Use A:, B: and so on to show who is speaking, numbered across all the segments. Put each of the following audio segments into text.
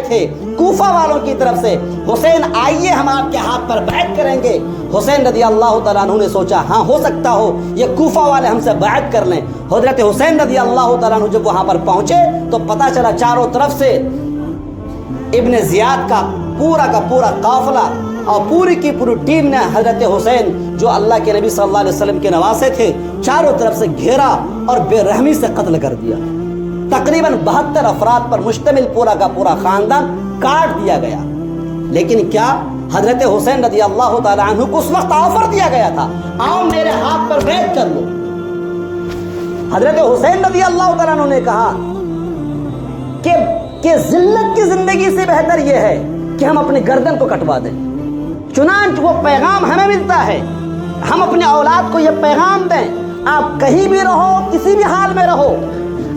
A: آئے تھے کوفہ والوں کی طرف سے، حسین آئیے ہم آپ کے ہاتھ پر بیعت کریں گے۔ حسین رضی اللہ تعالیٰ عنہ نے سوچا ہاں ہو سکتا ہو یہ کوفہ والے ہم سے بیعت کر لیں۔ حضرت حسین رضی اللہ تعالیٰ عنہ جب وہاں پر پہنچے تو پتہ چلا چاروں طرف سے ابن زیاد کا پورا قافلہ اور پوری کی پوری ٹیم نے حضرت حسین جو اللہ کے نبی صلی اللہ علیہ وسلم کے نواسے تھے چاروں طرف سے گھیرا اور بے رحمی سے قتل کر دیا۔ تقریباً 72 افراد پر مشتمل پورا کا پورا خاندان کاٹ دیا گیا۔ لیکن کیا حضرت حسین رضی اللہ تعالیٰ عنہ کو اس وقت آفر دیا گیا تھا آؤ میرے ہاتھ پر بیعت کر لو۔ حضرت حسین رضی اللہ تعالیٰ عنہ نے کہا کہ ذلت کی زندگی سے بہتر یہ ہے کہ ہم اپنی گردن کو کٹوا دیں۔ چنانچہ وہ پیغام ہمیں ملتا ہے، ہم اپنے اولاد کو یہ پیغام دیں آپ کہیں بھی رہو کسی بھی حال میں رہو،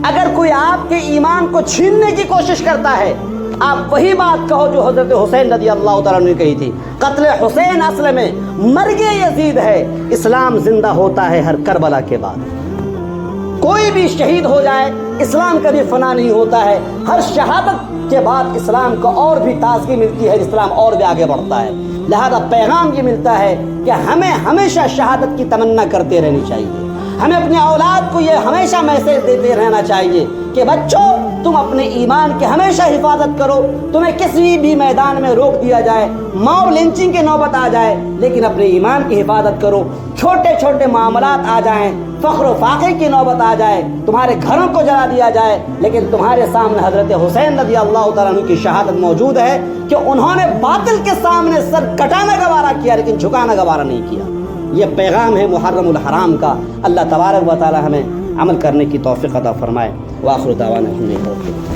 A: اگر کوئی آپ کے ایمان کو چھیننے کی کوشش کرتا ہے آپ وہی بات کہو جو حضرت حسین رضی اللہ تعالیٰ نے کہی تھی، قتل حسین اصل میں مرگ یزید ہے، اسلام زندہ ہوتا ہے ہر کربلا کے بعد۔ کوئی بھی شہید ہو جائے اسلام کبھی فنا نہیں ہوتا ہے، ہر شہادت کے بعد اسلام کو اور بھی تازگی ملتی ہے، اسلام اور بھی آگے بڑھتا ہے۔ لہذا پیغام یہ ملتا ہے کہ ہمیں ہمیشہ شہادت کی تمنا کرتے رہنی چاہیے، ہمیں اپنے اولاد کو یہ ہمیشہ میسج دیتے رہنا چاہیے کہ بچوں تم اپنے ایمان کی ہمیشہ حفاظت کرو، تمہیں کسی بھی میدان میں روک دیا جائے، ماؤ لنچنگ کی نوبت آ جائے لیکن اپنے ایمان کی حفاظت کرو، چھوٹے چھوٹے معاملات آ جائیں، فخر و فاخر کی نوبت آ جائے، تمہارے گھروں کو جلا دیا جائے لیکن تمہارے سامنے حضرت حسین رضی اللہ تعالیٰ عنہ کی شہادت موجود ہے کہ انہوں نے باطل کے سامنے سر کٹانا گوارا کیا لیکن جھکانا گوارا نہیں کیا۔ یہ پیغام ہے محرم الحرام کا۔ اللہ تبارک و تعالی ہمیں عمل کرنے کی توفیق عطا فرمائے۔ وآخر دعوانا الحمد للہ۔